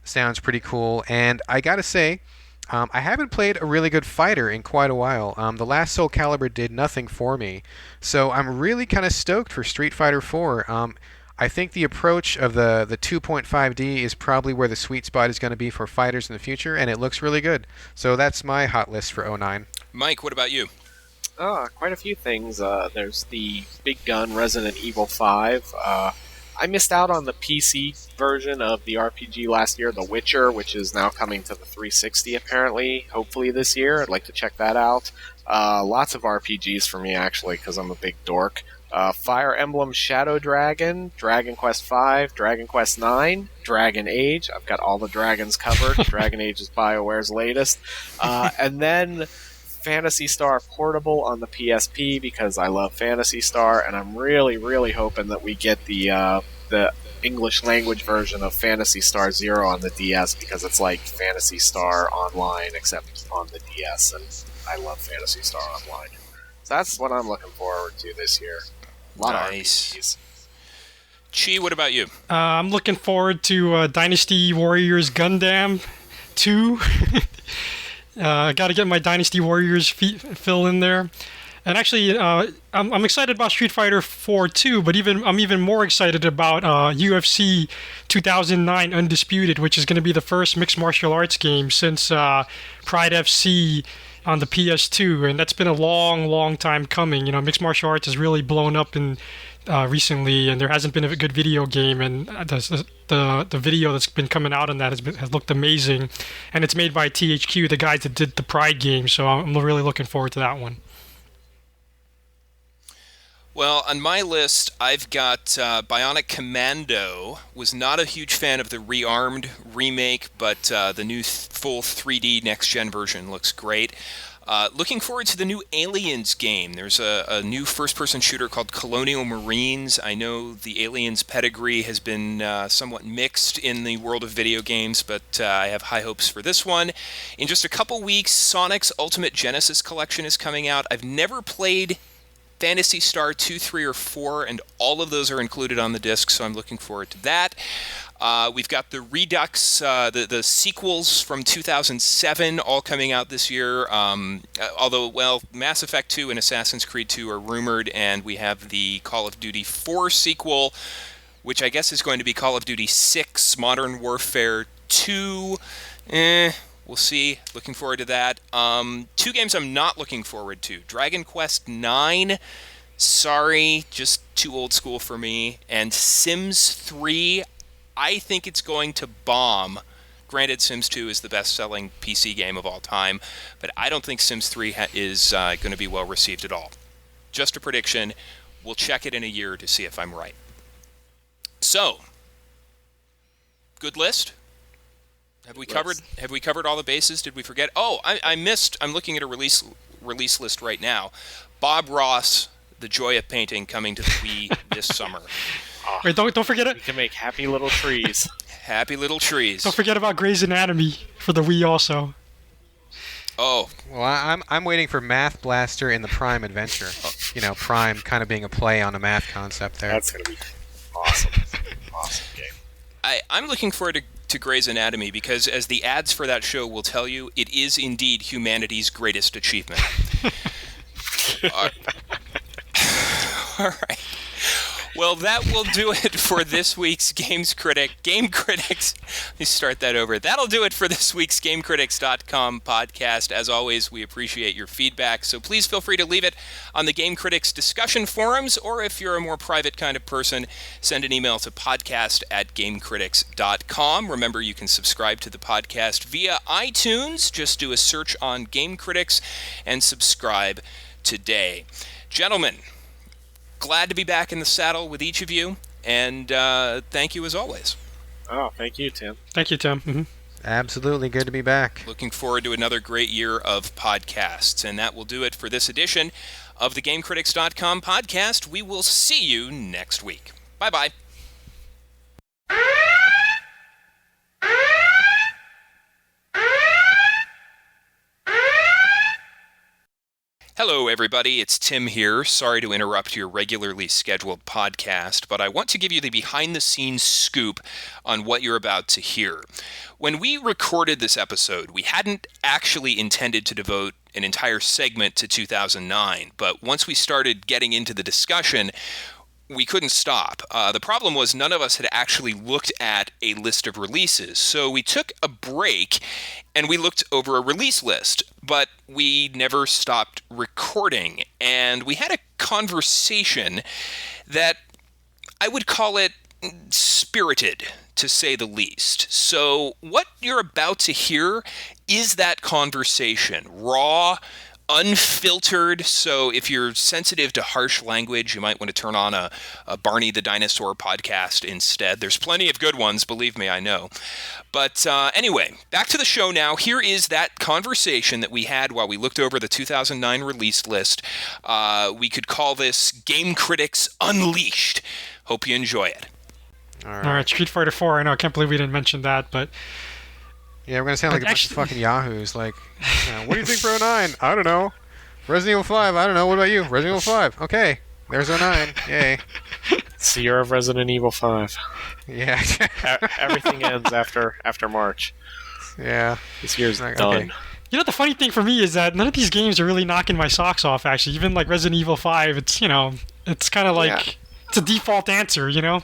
Sounds pretty cool. And I gotta say, I haven't played a really good fighter in quite a while. The last Soul Calibur did nothing for me. So I'm really kind of stoked for Street Fighter 4. I think the approach of the 2.5D is probably where the sweet spot is going to be for fighters in the future, and it looks really good. So that's my hot list for '09. Mike, what about you? Quite a few things. There's the big gun Resident Evil 5. I missed out on the PC version of the RPG last year, The Witcher, which is now coming to the 360 apparently, hopefully this year. I'd like to check that out. Lots of RPGs for me, actually, because I'm a big dork. Fire Emblem Shadow Dragon, Dragon Quest V, Dragon Quest IX, Dragon Age. I've got all the dragons covered. Dragon Age is BioWare's latest. And then Phantasy Star Portable on the PSP because I love Phantasy Star, and I'm really, really hoping that we get the English language version of Phantasy Star Zero on the DS because it's like Phantasy Star Online except on the DS, and I love Phantasy Star Online. So that's what I'm looking forward to this year. A lot Nice. of RPGs. Chi, what about you? I'm looking forward to Dynasty Warriors Gundam 2. I got to get my Dynasty Warriors fill in there. And actually, I'm excited about Street Fighter 4 too, but I'm even more excited about UFC 2009 Undisputed, which is going to be the first mixed martial arts game since Pride FC on the PS2, and that's been a long, long time coming. Mixed martial arts has really blown up in recently, and there hasn't been a good video game, and the video that's been coming out on that has looked amazing, and it's made by THQ, the guys that did the Pride game, so I'm really looking forward to that one. Well, on my list, I've got Bionic Commando. Was not a huge fan of the Rearmed remake, but the new full 3D next-gen version looks great. Looking forward to the new Aliens game. There's a new first-person shooter called Colonial Marines. I know the Aliens pedigree has been somewhat mixed in the world of video games, but I have high hopes for this one. In just a couple weeks, Sonic's Ultimate Genesis Collection is coming out. I've never played Phantasy Star 2, 3, or 4, and all of those are included on the disc, so I'm looking forward to that. We've got the Redux, the sequels from 2007 all coming out this year, although, well, Mass Effect 2 and Assassin's Creed 2 are rumored, and we have the Call of Duty 4 sequel, which I guess is going to be Call of Duty 6, Modern Warfare 2, we'll see. Looking forward to that. Two games I'm not looking forward to. Dragon Quest IX. Sorry, just too old school for me. And Sims 3. I think it's going to bomb. Granted, Sims 2 is the best-selling PC game of all time, but I don't think Sims 3 is going to be well received at all. Just a prediction. We'll check it in a year to see if I'm right. So, good list. Have we covered all the bases? Did we forget? Oh, I missed. I'm looking at a release list right now. Bob Ross, The Joy of Painting, coming to the Wii this summer. Wait, don't forget it. You can make happy little trees. Happy little trees. Don't forget about Grey's Anatomy for the Wii also. Oh, Well, I'm waiting for Math Blaster in the Prime Adventure. You know, Prime kind of being a play on a math concept there. That's going to be awesome. Awesome game. I'm looking forward to Grey's Anatomy because, as the ads for that show will tell you, it is indeed humanity's greatest achievement. All right. Well, that will do it for this week's Game Critics. Let me start that over. That'll do it for this week's GameCritics.com podcast. As always, we appreciate your feedback, so please feel free to leave it on the Game Critics discussion forums, or if you're a more private kind of person, send an email to podcast@GameCritics.com. Remember, you can subscribe to the podcast via iTunes. Just do a search on Game Critics and subscribe today. Gentlemen, glad to be back in the saddle with each of you, and thank you as always. Oh, thank you, Tim. Thank you, Tim. Mm-hmm. Absolutely good to be back. Looking forward to another great year of podcasts, and that will do it for this edition of the GameCritics.com podcast. We will see you next week. Bye-bye. Hello, everybody. It's Tim here. Sorry to interrupt your regularly scheduled podcast, but I want to give you the behind-the-scenes scoop on what you're about to hear. When we recorded this episode, we hadn't actually intended to devote an entire segment to 2009, but once we started getting into the discussion, we couldn't stop. The problem was none of us had actually looked at a list of releases, so we took a break and we looked over a release list, but we never stopped recording, and we had a conversation that I would call it spirited, to say the least. So what you're about to hear is that conversation, raw, unfiltered, so if you're sensitive to harsh language, you might want to turn on a Barney the Dinosaur podcast instead. There's plenty of good ones, believe me, I know. But anyway, back to the show now. Here is that conversation that we had while we looked over the 2009 release list. We could call this Game Critics Unleashed. Hope you enjoy it. All right, Street Fighter 4. I know, I can't believe we didn't mention that, but Yeah, we're going to sound like a bunch of fucking yahoos. Like, what do you think for 09? I don't know. Resident Evil 5, I don't know. What about you? Resident Evil 5. Okay, there's 09. Yay. It's the year of Resident Evil 5. Yeah. Everything ends after March. Yeah. This year's Okay. done. you know, the funny thing for me is that none of these games are really knocking my socks off, actually. Even like Resident Evil 5, it's, you know, it's kind of like, Yeah. it's a default answer, you know?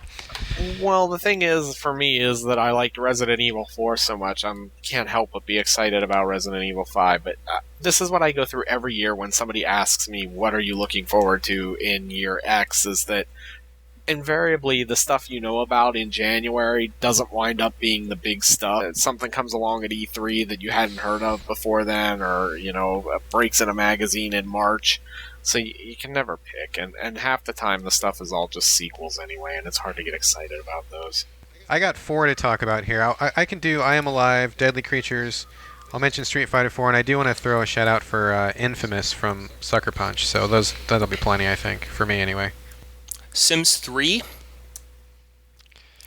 Well, the thing is, for me, is that I liked Resident Evil 4 so much, I can't help but be excited about Resident Evil 5. But this is what I go through every year when somebody asks me, what are you looking forward to in year X, is that invariably the stuff you know about in January doesn't wind up being the big stuff. Something comes along at E3 that you hadn't heard of before then, or breaks in a magazine in March. So you can never pick, and half the time the stuff is all just sequels anyway, and it's hard to get excited about those. I got 4 to talk about here. I can do I Am Alive, Deadly Creatures. I'll mention Street Fighter 4, and I do want to throw a shout out for Infamous from Sucker Punch. So that'll be plenty, I think, for me anyway. Sims 3.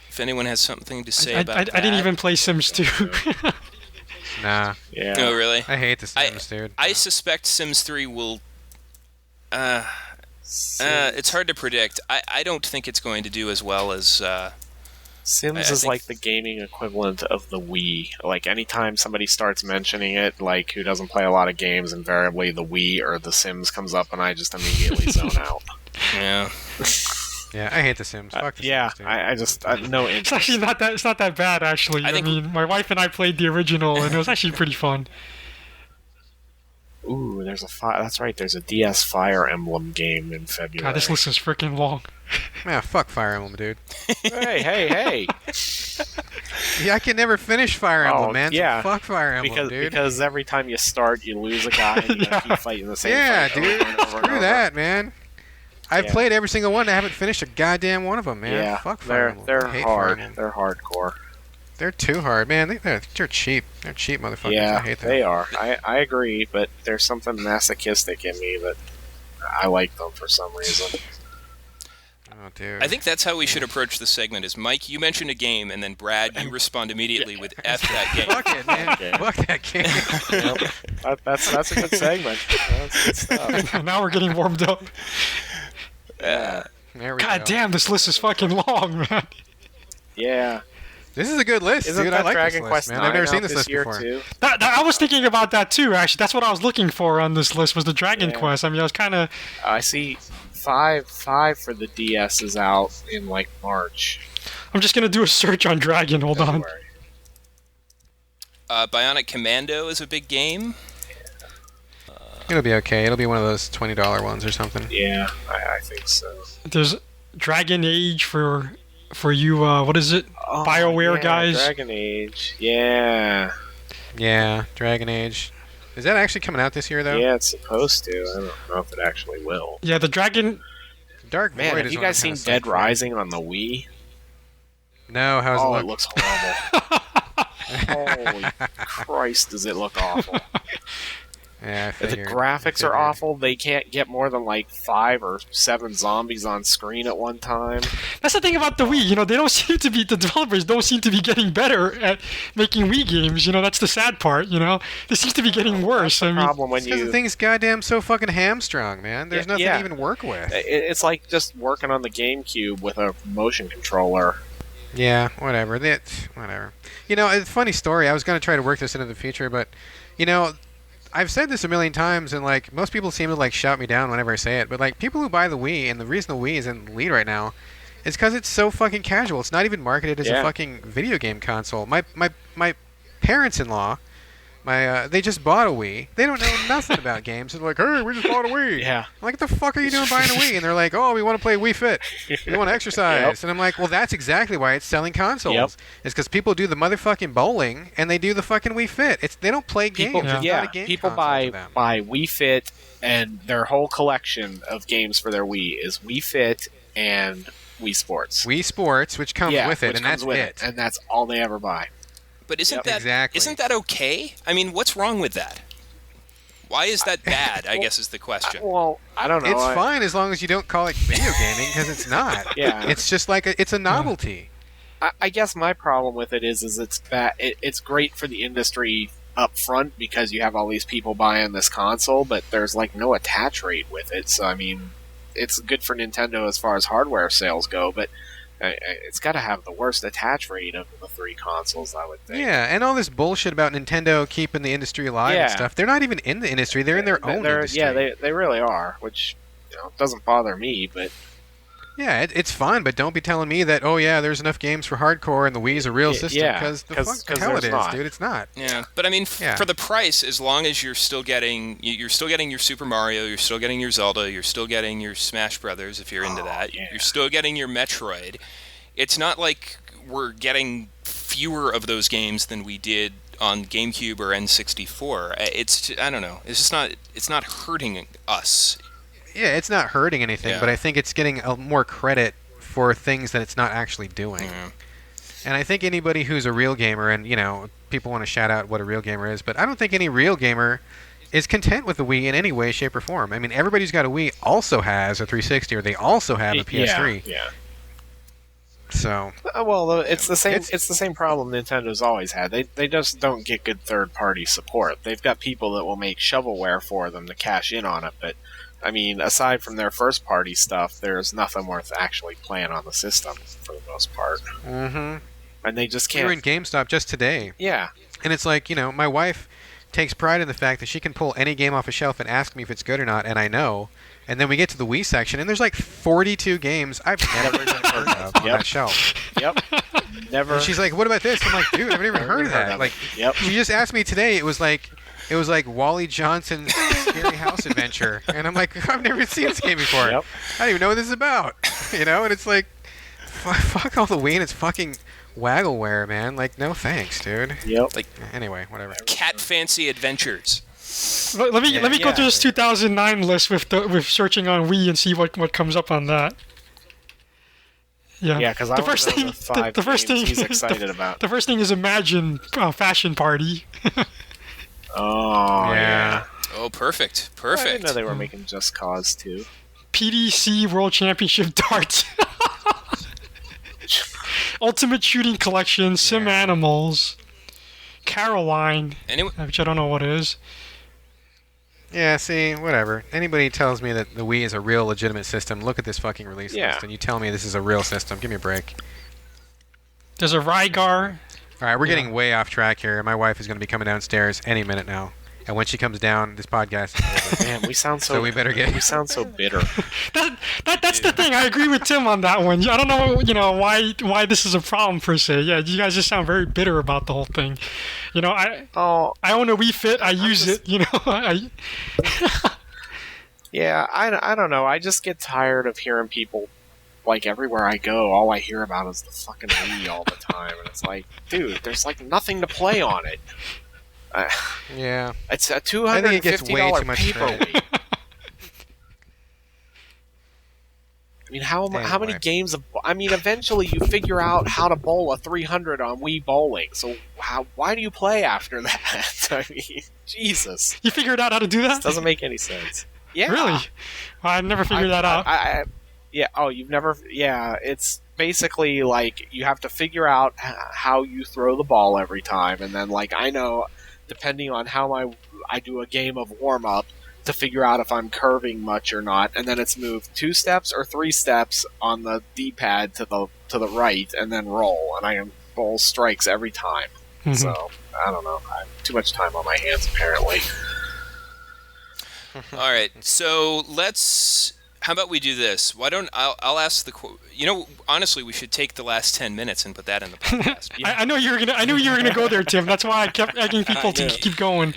If anyone has something to say about that. I didn't even play Sims 2. Nah. Yeah. Oh, really? I hate the Sims, dude. I suspect Sims 3 will... it's hard to predict. I don't think it's going to do as well as... Sims is like the gaming equivalent of the Wii. Like, anytime somebody starts mentioning it, like, who doesn't play a lot of games, invariably the Wii or the Sims comes up, and I just immediately zone out. Yeah. Yeah, I hate the Sims. Fuck the yeah, Sims, dude. I no interest. It's actually not that. It's not that bad, actually. I mean, my wife and I played the original, and it was actually pretty fun. Ooh, that's right. There's a DS Fire Emblem game in February. God, this list is freaking long. Yeah, fuck Fire Emblem, dude. Hey! Yeah, I can never finish Fire Emblem, man. So yeah. fuck Fire Emblem, dude. Because every time you start, you lose a guy, and you keep fighting the same fight dude. over and over and Screw over. that, man. I've played every single one. I haven't finished a goddamn one of them, man. Yeah, fuck Fire Emblem. they're I hate Fire hard. Emblem. They're hardcore. They're too hard, man. They're cheap. They're cheap motherfuckers. Yeah, I hate them. they are. I agree, but there's something masochistic in me that I like them for some reason. Oh, dude. I think that's how we should approach the segment. Is Mike, you mention a game, and then Brad, you respond immediately with F that game. Fuck it, man. Okay. Fuck that game. Yep. That's a good segment. That's good stuff. Now we're getting warmed up. There we God go. damn, this list is fucking long, man. Yeah. This is a good list, Isn't dude. that I like Dragon this Quest list, man. I've never 9 seen out this list year before. too? I was thinking about that too, actually. That's what I was looking for on this list, was the Dragon Yeah. Quest. I mean, I was kind of... I see five for the DS is out in like March. I'm just going to do a search on Dragon. Hold on. February. Bionic Commando is a big game. It'll be okay. It'll be one of those $20 ones or something. Yeah, I think so. There's Dragon Age for you, what is it? BioWare yeah, guys. Dragon Age. Yeah. Yeah, Dragon Age. Is that actually coming out this year, though? Yeah, it's supposed to. I don't know if it actually will. Yeah, the Dragon... Dark Man, Void have is you one I'm guys seen kinda Dead psyched for. Rising on the Wii? No, how's Oh, it it look? looks horrible. Holy Christ, does it look awful. Yeah, I The figured. graphics are awful. They can't get more than like 5 or 7 zombies on screen at one time. That's the thing about the Wii, they don't seem to be, the developers don't seem to be getting better at making Wii games, that's the sad part, It seems to be getting worse. I mean, Problem when Because the thing's goddamn so fucking hamstrung, man. There's nothing to even work with. It's like just working on the GameCube with a motion controller. Yeah, whatever. Whatever. A funny story. I was going to try to work this into the future, but, I've said this a million times, and, most people seem to, shout me down whenever I say it, but, people who buy the Wii, and the reason the Wii is in the lead right now, is because it's so fucking casual. It's not even marketed as a fucking video game console. My parents-in-law, they just bought a Wii. They don't know nothing about games. They're like, hey, we just bought a Wii. Yeah. I'm like, what the fuck are you doing buying a Wii? And they're like, oh, we want to play Wii Fit. We want to exercise. Yep. And I'm like, well, that's exactly why it's selling consoles. Yep. It's because people do the motherfucking bowling, and they do the fucking Wii Fit. They don't play games. People, It's not a game people console to them. buy Wii Fit, and their whole collection of games for their Wii is Wii Fit and Wii Sports. Wii Sports, which comes with it, which and comes that's with it. and that's all they ever buy. But isn't Exactly. that okay? I mean, what's wrong with that? Why is that bad, I guess is the question. Well, I don't know. It's fine as long as you don't call it video gaming, because it's not. Yeah. It's just like it's a novelty. I guess my problem with it is it's bad. It's great for the industry up front because you have all these people buying this console, but there's no attach rate with it. So I mean, it's good for Nintendo as far as hardware sales go, but it's got to have the worst attach rate of the 3 consoles, I would think. Yeah, and all this bullshit about Nintendo keeping the industry alive and stuff. They're not even in the industry. They're in their own industry. Yeah, they really are, which doesn't bother me, but Yeah, it's fun, but don't be telling me that, oh yeah, there's enough games for hardcore and the Wii's a real system, yeah, because the 'cause fuck hell it there's is, not. dude. It's not. Yeah, but I mean, Yeah. for the price, as long as you're still getting your Super Mario, you're still getting your Zelda, you're still getting your Smash Brothers if you're into that, yeah. you're still getting your Metroid. It's not like we're getting fewer of those games than we did on GameCube or N64. I don't know. It's just not. It's not hurting us. Yeah, it's not hurting anything, Yeah. but I think it's getting more credit for things that it's not actually doing. Yeah. And I think anybody who's a real gamer, and people want to shout out what a real gamer is, but I don't think any real gamer is content with the Wii in any way, shape, or form. I mean, everybody who's got a Wii also has a 360, or they also have a PS3. Yeah. So Well, it's the same. It's- It's the same problem Nintendo's always had. They just don't get good third-party support. They've got people that will make shovelware for them to cash in on it, but I mean, aside from their first-party stuff, there's nothing worth actually playing on the system for the most part. mm-hmm. And they just We were in can't. GameStop just today, Yeah, and it's like, my wife takes pride in the fact that she can pull any game off a shelf and ask me if it's good or not, and I know. And then we get to the Wii section, and there's like 42 games I've never even heard of on Yep. that shelf. yep. Never. And she's like, "What about this?" I'm like, "Dude, I've never even heard of that." Like, Yep. she just asked me today. It was like Wally Johnson's Scary House Adventure, and I'm like, "I've never seen this game before. Yep. I don't even know what this is about." And it's like, fuck all the Wii and it's fucking waggleware, man. Like, no thanks, dude. Yep. Anyway, whatever. Cat Fancy Adventures. Let me go yeah. through this 2009 list with searching on Wii and see what comes up on that. Yeah, because I the want first to know thing, the five the first games thing he's excited about. The first thing is Imagine Fashion Party. Oh, yeah. Oh, perfect. I Perfect. didn't know they were making Just Cause 2. PDC World Championship Darts. Ultimate Shooting Collection, Sim Animals, Caroline, Anyway, which I don't know what it is. Yeah, see, whatever. Anybody tells me that the Wii is a real legitimate system, look at this fucking release Yeah. list, and you tell me this is a real system. Give me a break. There's a Rygar. All right, we're getting way off track here. My wife is going to be coming downstairs any minute now. And when she comes down, this podcast is over. Man, we sound so. So we better get- We sound so bitter. That's the thing. I agree with Tim on that one. I don't know, why this is a problem per se. Yeah, you guys just sound very bitter about the whole thing. I own a Wii Fit. I use it. Yeah, I don't know. I just get tired of hearing people, like, everywhere I go, all I hear about is the fucking Wii all the time. And it's like, dude, there's, like, nothing to play on it. Yeah. It's a I think it gets way $250 too much paper credit. Wii. I mean, how many Anyway. games of... I mean, eventually you figure out how to bowl a 300 on Wii Bowling, so why do you play after that? I mean, Jesus. You figured out how to do that? Doesn't make any sense. Yeah. Really? Well, I never figured that out. Yeah. Oh, you've never. Yeah. It's basically like you have to figure out how you throw the ball every time, and then like I know, depending on how I do a game of warm up to figure out if I'm curving much or not, and then it's moved 2 steps or 3 steps on the D-pad to the right, and then roll, and I can bowl strikes every time. Mhm. So I don't know. I have too much time on my hands apparently. all right. So how about we do this? Why don't I'll ask the honestly, we should take the last 10 minutes and put that in the podcast. I know you were gonna go there, Tim. That's why I kept begging people to keep going.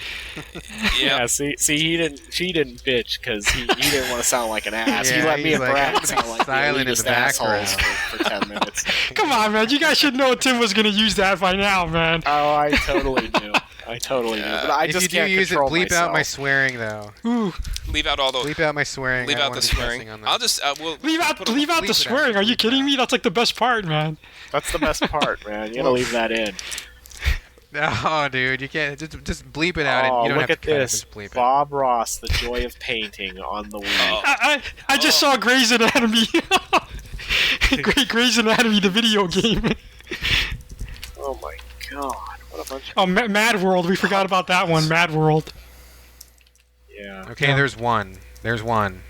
Yeah. See, she didn't bitch because he didn't want to sound like an ass. He Yeah, let me he's and like, Brad I'm sound like the silent in the elitist background. assholes for 10 minutes. Come on, man. You guys should know Tim was gonna use that by now, man. Oh, I totally knew. But I If just you do can't use it, control bleep myself. out my swearing, though. Ooh, Leave out all the Bleep out my swearing. leave I don't out the wanna be swearing. cussing on that. I'll just we'll leave out put a- the bleep it out. swearing. Are you kidding me? That's like the best part, man. That's the best part, man. You gotta leave that in. Oh, dude, you can't just bleep it out. Oh, and you don't look have at to cut it, this. just bleep it. Bob Ross, The Joy of Painting on the Wii. Oh. I just saw Grey's Anatomy. Grey's Anatomy, the video game. Oh my god. What a bunch of... Oh, Mad World. We forgot about that one. Mad World. Yeah. Okay, Yeah. there's one. There's one.